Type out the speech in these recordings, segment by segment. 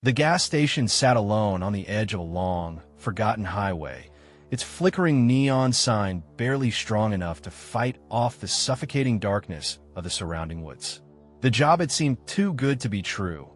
The gas station sat alone on the edge of a long, forgotten highway, its flickering neon sign barely strong enough to fight off the suffocating darkness of the surrounding woods. The job had seemed too good to be true.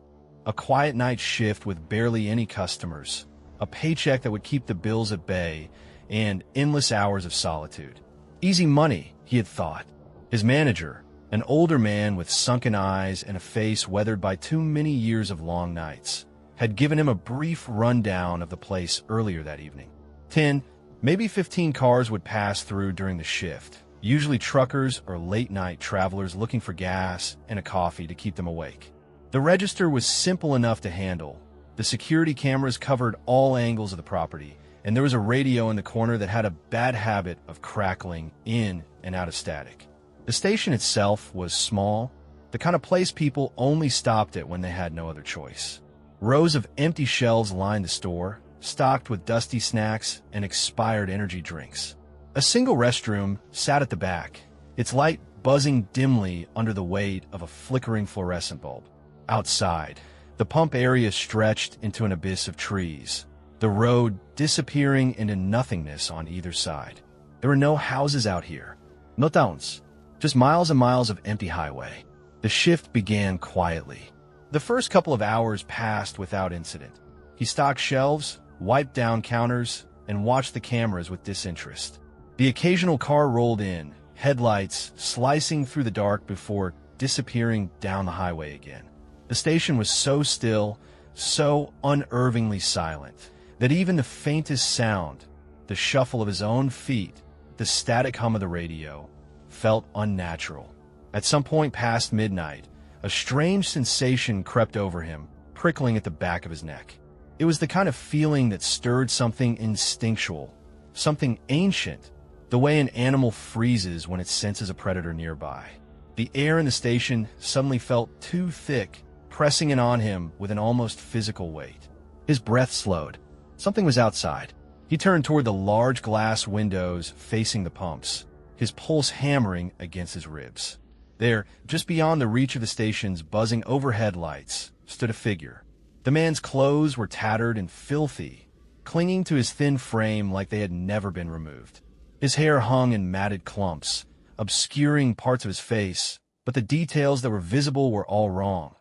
A quiet night shift with barely any customers, a paycheck that would keep the bills at bay, and endless hours of solitude. Easy money, he had thought. His manager, an older man with sunken eyes and a face weathered by too many years of long nights, had given him a brief rundown of the place earlier that evening. 10, maybe 15 cars would pass through during the shift, usually truckers or late-night travelers looking for gas and a coffee to keep them awake. The register was simple enough to handle. The security cameras covered all angles of the property, and there was a radio in the corner that had a bad habit of crackling in and out of static. The station itself was small, the kind of place people only stopped at when they had no other choice. Rows of empty shelves lined the store, stocked with dusty snacks and expired energy drinks. A single restroom sat at the back, its light buzzing dimly under the weight of a flickering fluorescent bulb. Outside, the pump area stretched into an abyss of trees, the road disappearing into nothingness on either side. There were no houses out here, no towns, just miles and miles of empty highway. The shift began quietly. The first couple of hours passed without incident. He stocked shelves, wiped down counters, and watched the cameras with disinterest. The occasional car rolled in, headlights slicing through the dark before disappearing down the highway again. The station was so still, so unnervingly silent, that even the faintest sound, the shuffle of his own feet, the static hum of the radio, felt unnatural. At some point past midnight, a strange sensation crept over him, prickling at the back of his neck. It was the kind of feeling that stirred something instinctual, something ancient, the way an animal freezes when it senses a predator nearby. The air in the station suddenly felt too thick, pressing in on him with an almost physical weight. His breath slowed. Something was outside. He turned toward the large glass windows facing the pumps, his pulse hammering against his ribs. There, just beyond the reach of the station's buzzing overhead lights, stood a figure. The man's clothes were tattered and filthy, clinging to his thin frame like they had never been removed. His hair hung in matted clumps, obscuring parts of his face, but the details that were visible were all wrong.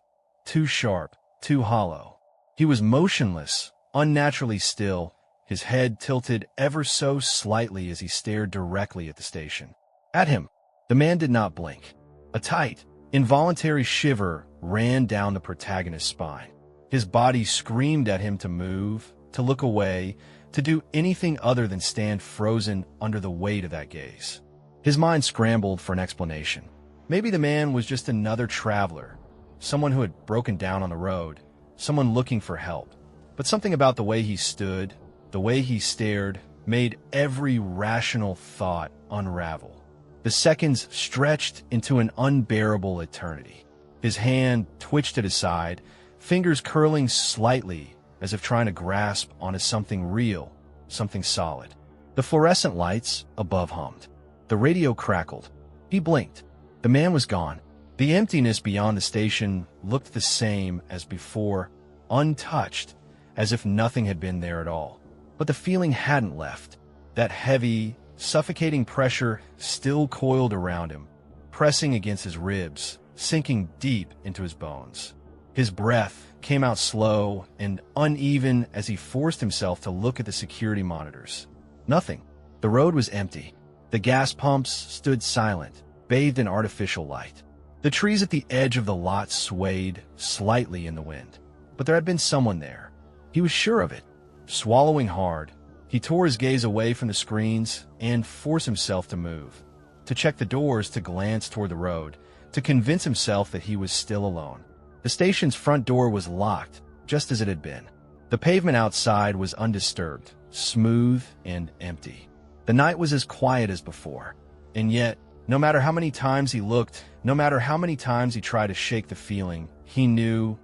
Too sharp, too hollow. He was motionless, unnaturally still, his head tilted ever so slightly as he stared directly at the station. At him, the man did not blink. A tight, involuntary shiver ran down the protagonist's spine. His body screamed at him to move, to look away, to do anything other than stand frozen under the weight of that gaze. His mind scrambled for an explanation. Maybe the man was just another traveler, someone who had broken down on the road, someone looking for help. But something about the way he stood, the way he stared, made every rational thought unravel. The seconds stretched into an unbearable eternity. His hand twitched at his side, fingers curling slightly as if trying to grasp onto something real, something solid. The fluorescent lights above hummed. The radio crackled. He blinked. The man was gone. The emptiness beyond the station looked the same as before, untouched, as if nothing had been there at all. But the feeling hadn't left. That heavy, suffocating pressure still coiled around him, pressing against his ribs, sinking deep into his bones. His breath came out slow and uneven as he forced himself to look at the security monitors. Nothing. The road was empty. The gas pumps stood silent, bathed in artificial light. The trees at the edge of the lot swayed slightly in the wind, but there had been someone there. He was sure of it. Swallowing hard, he tore his gaze away from the screens and forced himself to move, to check the doors, to glance toward the road, to convince himself that he was still alone. The station's front door was locked, just as it had been. The pavement outside was undisturbed, smooth and empty. The night was as quiet as before, and yet, no matter how many times he looked, no matter how many times he tried to shake the feeling, he knew,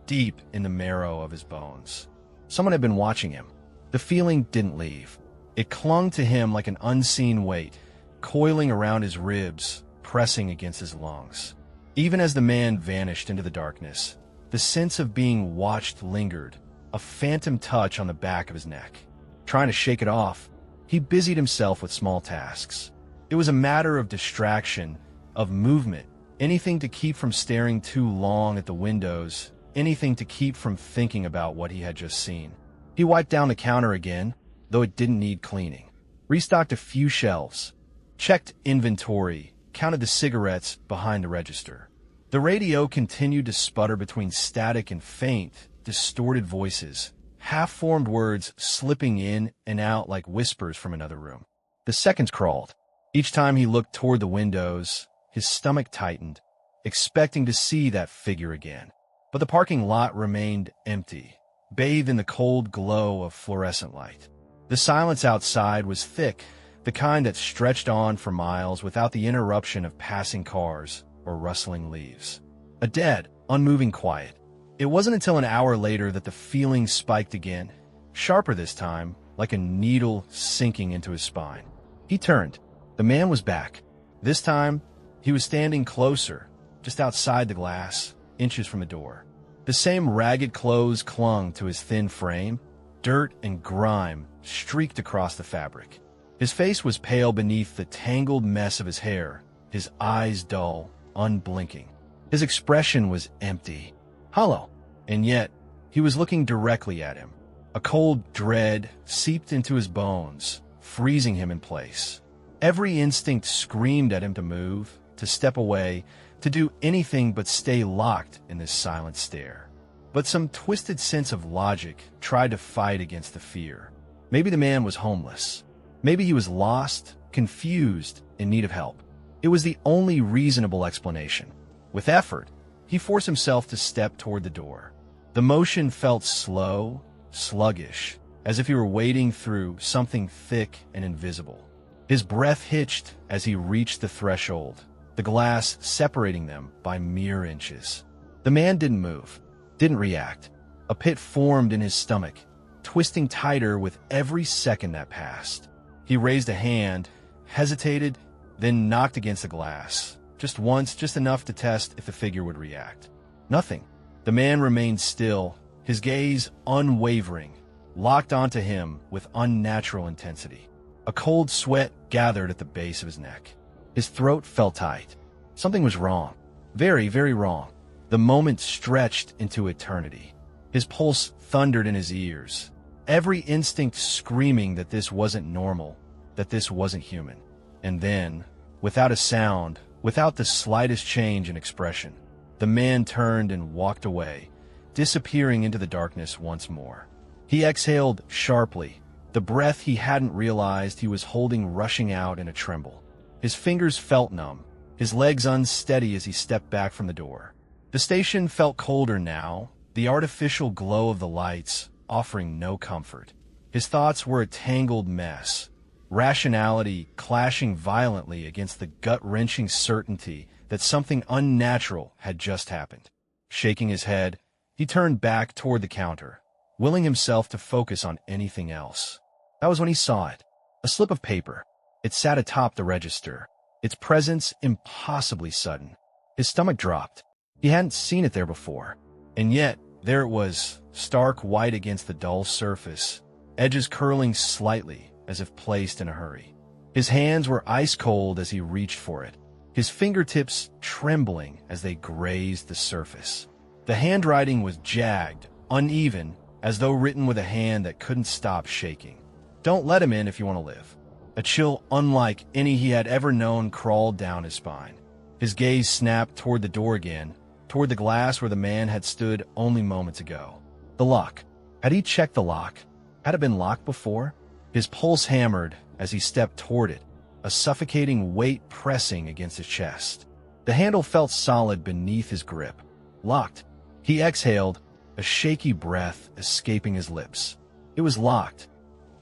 deep in the marrow of his bones, someone had been watching him. The feeling didn't leave. It clung to him like an unseen weight, coiling around his ribs, pressing against his lungs. Even as the man vanished into the darkness, The sense of being watched lingered, a phantom touch on the back of his neck. Trying to shake it off, he busied himself with small tasks. It was a matter of distraction, of movement, anything to keep from staring too long at the windows, anything to keep from thinking about what he had just seen. He wiped down the counter again, though it didn't need cleaning. Restocked a few shelves, checked inventory, counted the cigarettes behind the register. The radio continued to sputter between static and faint, distorted voices, half-formed words slipping in and out like whispers from another room. The seconds crawled. Each time he looked toward the windows, his stomach tightened, expecting to see that figure again. But the parking lot remained empty, bathed in the cold glow of fluorescent light. The silence outside was thick, the kind that stretched on for miles without the interruption of passing cars or rustling leaves. A dead, unmoving quiet. It wasn't until an hour later that the feeling spiked again, sharper this time, like a needle sinking into his spine. He turned. The man was back. This time, he was standing closer, just outside the glass, inches from the door. The same ragged clothes clung to his thin frame. Dirt and grime streaked across the fabric. His face was pale beneath the tangled mess of his hair, his eyes dull, unblinking. His expression was empty, hollow, and yet he was looking directly at him. A cold dread seeped into his bones, freezing him in place. Every instinct screamed at him to move, to step away, to do anything but stay locked in this silent stare. But some twisted sense of logic tried to fight against the fear. Maybe the man was homeless. Maybe he was lost, confused, in need of help. It was the only reasonable explanation. With effort, he forced himself to step toward the door. The motion felt slow, sluggish, as if he were wading through something thick and invisible. His breath hitched as he reached the threshold, the glass separating them by mere inches. The man didn't move, didn't react. A pit formed in his stomach, twisting tighter with every second that passed. He raised a hand, hesitated, then knocked against the glass. Just once, just enough to test if the figure would react. Nothing. The man remained still, his gaze unwavering, locked onto him with unnatural intensity. A cold sweat gathered at the base of his neck. His throat felt tight. Something was wrong. Very, very wrong. The moment stretched into eternity. His pulse thundered in his ears, every instinct screaming that this wasn't normal, that this wasn't human. And then, without a sound, without the slightest change in expression, the man turned and walked away, disappearing into the darkness once more. He exhaled sharply, the breath he hadn't realized he was holding rushing out in a tremble. His fingers felt numb, his legs unsteady as he stepped back from the door. The station felt colder now, the artificial glow of the lights offering no comfort. His thoughts were a tangled mess, rationality clashing violently against the gut-wrenching certainty that something unnatural had just happened. Shaking his head, he turned back toward the counter, willing himself to focus on anything else. That was when he saw it. A slip of paper. It sat atop the register, its presence impossibly sudden. His stomach dropped. He hadn't seen it there before. And yet, there it was, stark white against the dull surface, edges curling slightly as if placed in a hurry. His hands were ice cold as he reached for it, his fingertips trembling as they grazed the surface. The handwriting was jagged, uneven, as though written with a hand that couldn't stop shaking. Don't let him in if you want to live. A chill unlike any he had ever known crawled down his spine. His gaze snapped toward the door again, toward the glass where the man had stood only moments ago. The lock. Had he checked the lock? Had it been locked before? His pulse hammered as he stepped toward it, a suffocating weight pressing against his chest. The handle felt solid beneath his grip. Locked. He exhaled, a shaky breath escaping his lips. It was locked,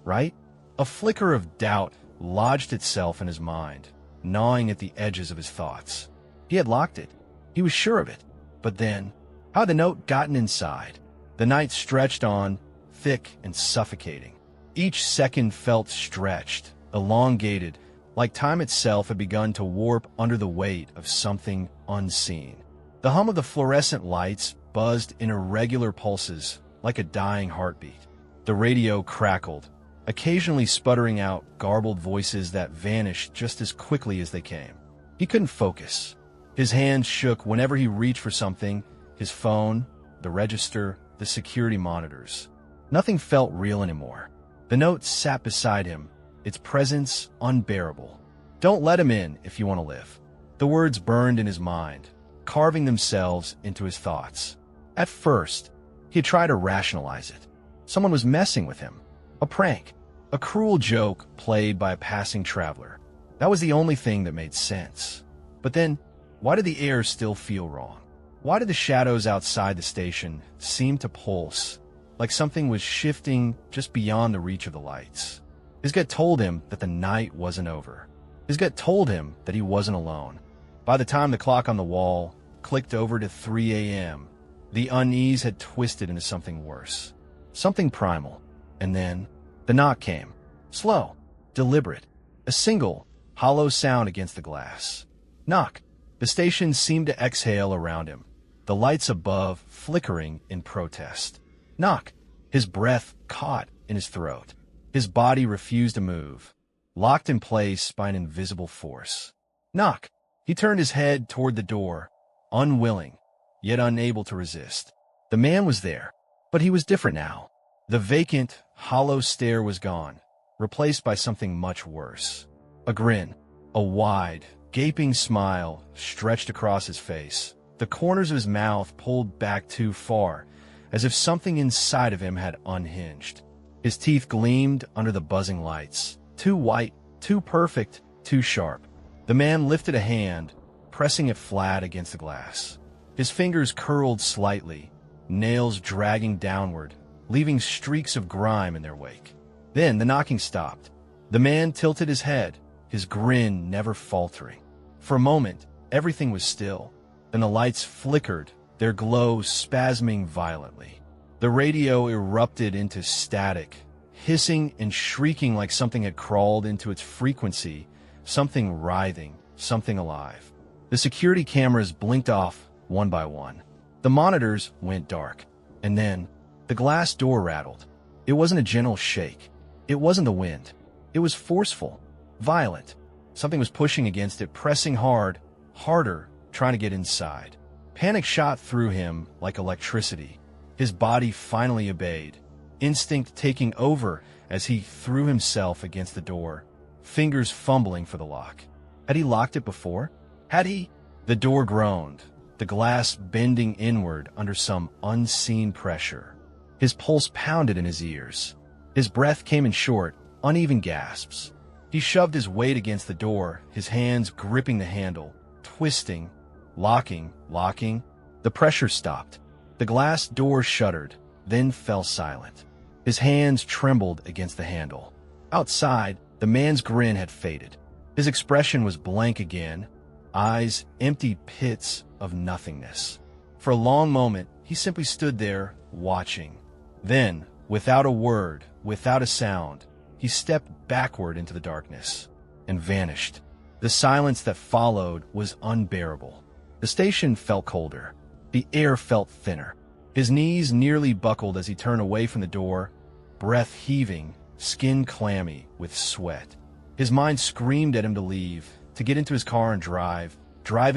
right? A flicker of doubt lodged itself in his mind, gnawing at the edges of his thoughts. He had locked it. He was sure of it. But then, how had the note gotten inside? The night stretched on, thick and suffocating. Each second felt stretched, elongated, like time itself had begun to warp under the weight of something unseen. The hum of the fluorescent lights buzzed in irregular pulses like a dying heartbeat. The radio crackled, occasionally sputtering out garbled voices that vanished just as quickly as they came. He couldn't focus. His hands shook whenever he reached for something, his phone, the register, the security monitors. Nothing felt real anymore. The note sat beside him, its presence unbearable. "Don't let him in if you want to live." The words burned in his mind, carving themselves into his thoughts. At first, he had tried to rationalize it. Someone was messing with him. A prank. A cruel joke played by a passing traveler. That was the only thing that made sense. But then, why did the air still feel wrong? Why did the shadows outside the station seem to pulse, like something was shifting just beyond the reach of the lights? His gut told him that the night wasn't over. His gut told him that he wasn't alone. By the time the clock on the wall clicked over to 3 a.m., the unease had twisted into something worse. Something primal. And then, the knock came. Slow, deliberate. A single, hollow sound against the glass. Knock. The station seemed to exhale around him, the lights above flickering in protest. Knock. His breath caught in his throat. His body refused to move, locked in place by an invisible force. Knock. He turned his head toward the door, unwilling, yet unable to resist. The man was there, but he was different now. The vacant, hollow stare was gone, replaced by something much worse. A grin, a wide, gaping smile stretched across his face, the corners of his mouth pulled back too far, as if something inside of him had unhinged. His teeth gleamed under the buzzing lights, too white, too perfect, too sharp. The man lifted a hand, pressing it flat against the glass. His fingers curled slightly, nails dragging downward, leaving streaks of grime in their wake. Then the knocking stopped. The man tilted his head, his grin never faltering. For a moment, everything was still. Then the lights flickered, their glow spasming violently. The radio erupted into static, hissing and shrieking like something had crawled into its frequency, something writhing, something alive. The security cameras blinked off one by one. The monitors went dark. And then, the glass door rattled. It wasn't a gentle shake. It wasn't the wind. It was forceful, violent. Something was pushing against it, pressing hard, harder, trying to get inside. Panic shot through him like electricity. His body finally obeyed, instinct taking over as he threw himself against the door, fingers fumbling for the lock. Had he locked it before? Had he? The door groaned, the glass bending inward under some unseen pressure. His pulse pounded in his ears. His breath came in short, uneven gasps. He shoved his weight against the door, his hands gripping the handle, twisting, locking. The pressure stopped. The glass door shuddered, then fell silent. His hands trembled against the handle. Outside, the man's grin had faded. His expression was blank again, eyes empty pits of nothingness. For a long moment, he simply stood there, watching. Then, without a word, without a sound, he stepped backward into the darkness and vanished. The silence that followed was unbearable. The station felt colder. The air felt thinner. His knees nearly buckled as he turned away from the door, breath heaving, skin clammy with sweat. His mind screamed at him to leave, to get into his car and drive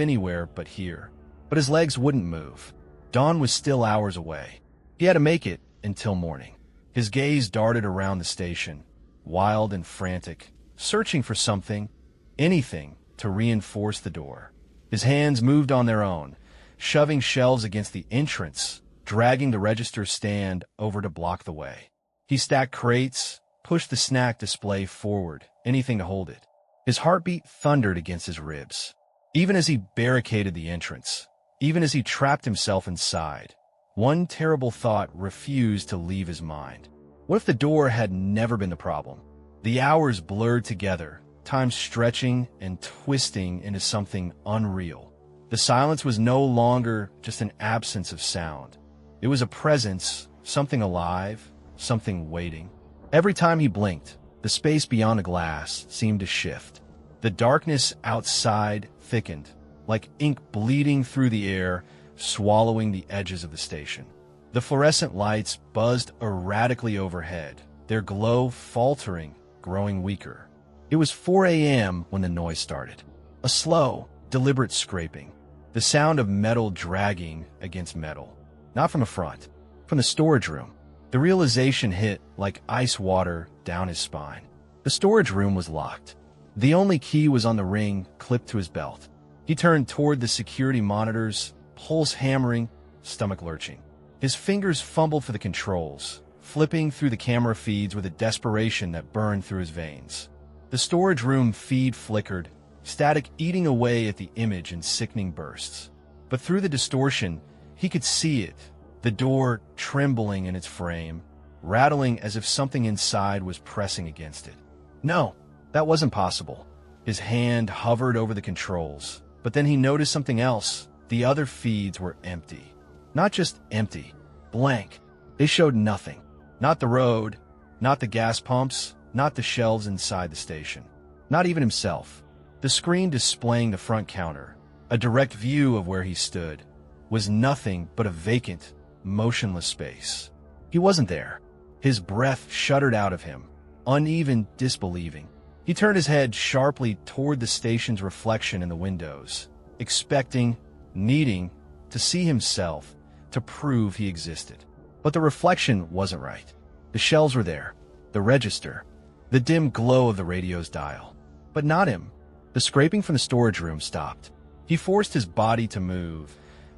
anywhere but here. But his legs wouldn't move. Dawn was still hours away. He had to make it until morning. His gaze darted around the station, wild and frantic, searching for something, anything, to reinforce the door. His hands moved on their own, shoving shelves against the entrance, dragging the register stand over to block the way. He stacked crates, pushed the snack display forward, anything to hold it. His heartbeat thundered against his ribs. Even as he barricaded the entrance, even as he trapped himself inside, one terrible thought refused to leave his mind. What if the door had never been the problem? The hours blurred together, time stretching and twisting into something unreal. The silence was no longer just an absence of sound. It was a presence, something alive, something waiting. Every time he blinked, the space beyond the glass seemed to shift. The darkness outside thickened, like ink bleeding through the air, swallowing the edges of the station. The fluorescent lights buzzed erratically overhead, their glow faltering, growing weaker. It was 4 a.m. when the noise started. A slow, deliberate scraping. The sound of metal dragging against metal. Not from the front, from the storage room. The realization hit like ice water down his spine. The storage room was locked. The only key was on the ring clipped to his belt. He turned toward the security monitors, pulse hammering, stomach lurching. His fingers fumbled for the controls, flipping through the camera feeds with a desperation that burned through his veins. The storage room feed flickered, static eating away at the image in sickening bursts. But through the distortion, he could see it, the door trembling in its frame, rattling as if something inside was pressing against it. No, that wasn't possible. His hand hovered over the controls, but then he noticed something else. The other feeds were empty. Not just empty, blank. They showed nothing. Not the road, not the gas pumps, not the shelves inside the station. Not even himself. The screen displaying the front counter, a direct view of where he stood, was nothing but a vacant, motionless space. He wasn't there. His breath shuddered out of him, uneven, disbelieving. He turned his head sharply toward the station's reflection in the windows, expecting, needing, to see himself, to prove he existed. But the reflection wasn't right. The shelves were there, the register, the dim glow of the radio's dial. But not him. The scraping from the storage room stopped. He forced his body to move,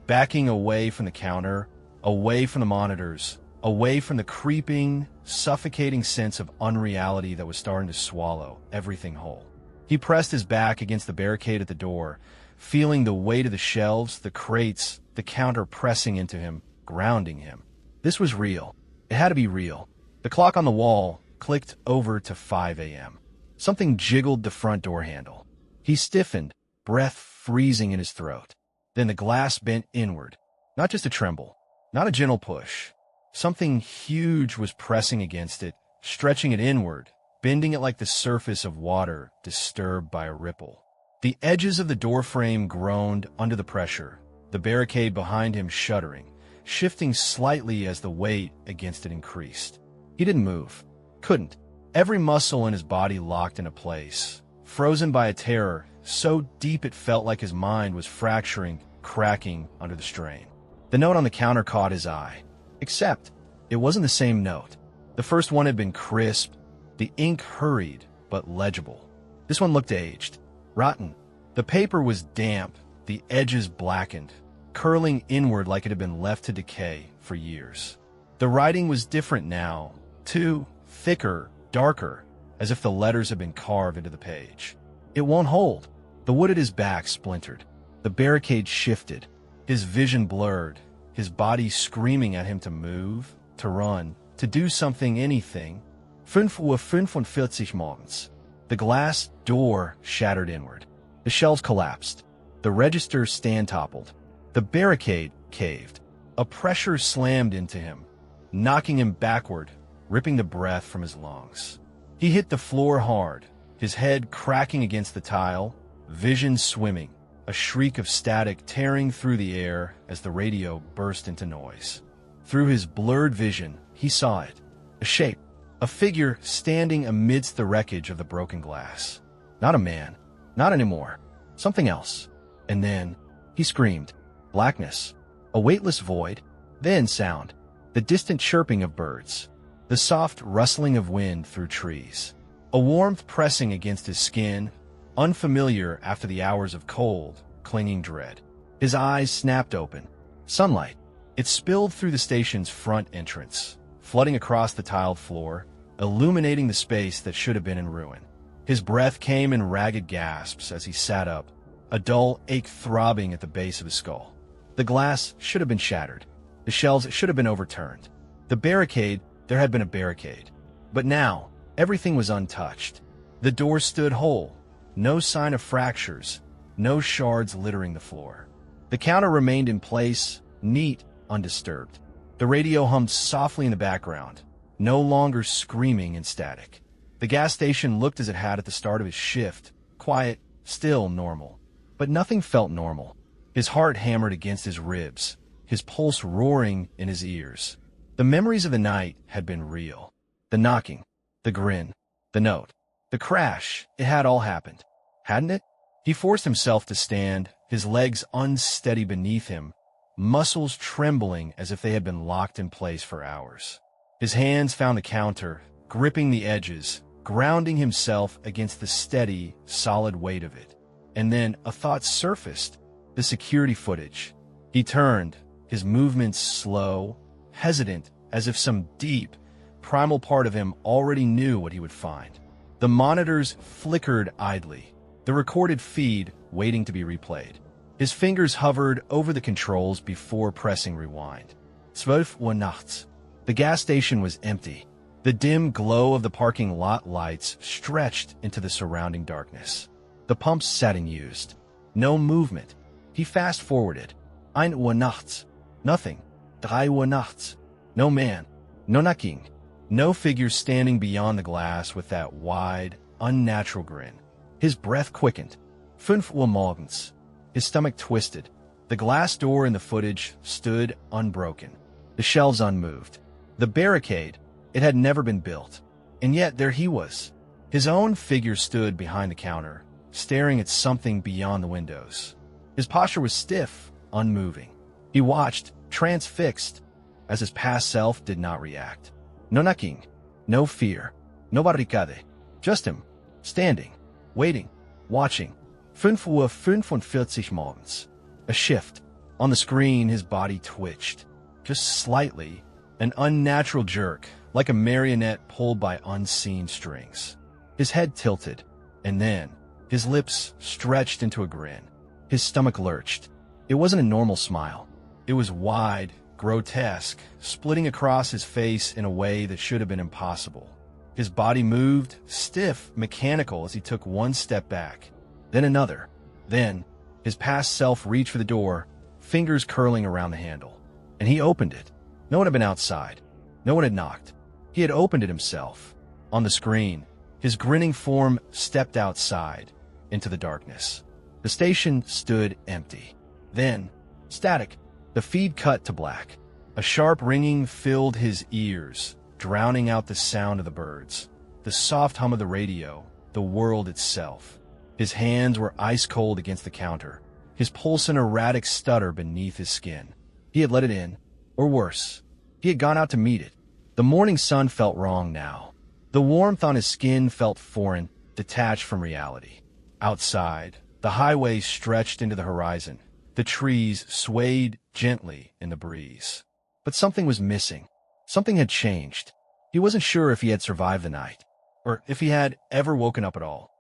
backing away from the counter, away from the monitors, away from the creeping, suffocating sense of unreality that was starting to swallow everything whole. He pressed his back against the barricade at the door, feeling the weight of the shelves, the crates, the counter pressing into him, grounding him. This was real. It had to be real. The clock on the wall clicked over to 5 a.m. Something jiggled the front door handle. He stiffened, breath freezing in his throat. Then the glass bent inward. Not just a tremble, not a gentle push. Something huge was pressing against it, stretching it inward, bending it like the surface of water disturbed by a ripple. The edges of the doorframe groaned under the pressure, the barricade behind him shuddering, shifting slightly as the weight against it increased. He didn't move. Couldn't. Every muscle in his body locked into place, frozen by a terror so deep it felt like his mind was fracturing, cracking under the strain. The note on the counter caught his eye. Except, it wasn't the same note. The first one had been crisp, the ink hurried, but legible. This one looked aged, rotten. The paper was damp, the edges blackened, curling inward like it had been left to decay for years. The writing was different now, too, thicker, darker, as if the letters had been carved into the page. It won't hold. The wood at his back splintered. The barricade shifted, his vision blurred, his body screaming at him to move, to run, to do something, anything. 5:45 morgens. The glass door shattered inward. The shelves collapsed. The register stand toppled. The barricade caved. A pressure slammed into him, knocking him backward, ripping the breath from his lungs. He hit the floor hard, his head cracking against the tile, vision swimming, a shriek of static tearing through the air as the radio burst into noise. Through his blurred vision, he saw it. A shape, a figure standing amidst the wreckage of the broken glass. Not a man, not anymore, something else. And then, he screamed. Blackness, a weightless void, then sound, the distant chirping of birds, the soft rustling of wind through trees, a warmth pressing against his skin, unfamiliar after the hours of cold, clinging dread. His eyes snapped open. Sunlight. It spilled through the station's front entrance, flooding across the tiled floor, illuminating the space that should have been in ruin. His breath came in ragged gasps as he sat up, a dull ache throbbing at the base of his skull. The glass should have been shattered. The shelves should have been overturned. The barricade, there had been a barricade. But now, everything was untouched. The door stood whole. No sign of fractures, no shards littering the floor. The counter remained in place, neat, undisturbed. The radio hummed softly in the background, no longer screaming in static. The gas station looked as it had at the start of his shift, quiet, still normal. But nothing felt normal. His heart hammered against his ribs, his pulse roaring in his ears. The memories of the night had been real. The knocking, the grin, the note, the crash, it had all happened, hadn't it? He forced himself to stand, his legs unsteady beneath him, muscles trembling as if they had been locked in place for hours. His hands found the counter, gripping the edges, grounding himself against the steady, solid weight of it. And then a thought surfaced, the security footage. He turned, his movements slow, hesitant, as if some deep, primal part of him already knew what he would find. The monitors flickered idly, the recorded feed waiting to be replayed. His fingers hovered over the controls before pressing rewind. 12 Uhr nachts. The gas station was empty. The dim glow of the parking lot lights stretched into the surrounding darkness. The pumps sat unused. No movement. He fast-forwarded. 1 Uhr nachts. Nothing. 3 Uhr nachts. No man. No knocking. No figure standing beyond the glass with that wide, unnatural grin. His breath quickened. 5 Uhr morgens. His stomach twisted. The glass door in the footage stood unbroken. The shelves unmoved. The barricade, it had never been built. And yet there he was. His own figure stood behind the counter, staring at something beyond the windows. His posture was stiff, unmoving. He watched, transfixed, as his past self did not react. No knocking, no fear, no barricade. Just him, standing, waiting, watching. 5 Uhr 45 morgens. A shift. On the screen, his body twitched. Just slightly. An unnatural jerk, like a marionette pulled by unseen strings. His head tilted, and then, his lips stretched into a grin. His stomach lurched. It wasn't a normal smile. It was wide, grotesque, splitting across his face in a way that should have been impossible. His body moved, stiff, mechanical, as he took one step back. Then another. Then, his past self reached for the door, fingers curling around the handle. And he opened it. No one had been outside. No one had knocked. He had opened it himself. On the screen, his grinning form stepped outside, into the darkness. The station stood empty. Then, static. The feed cut to black. A sharp ringing filled his ears, drowning out the sound of the birds, the soft hum of the radio, the world itself. His hands were ice-cold against the counter, his pulse an erratic stutter beneath his skin. He had let it in, or worse, he had gone out to meet it. The morning sun felt wrong now. The warmth on his skin felt foreign, detached from reality. Outside, the highway stretched into the horizon. The trees swayed gently in the breeze. But something was missing. Something had changed. He wasn't sure if he had survived the night, or if he had ever woken up at all.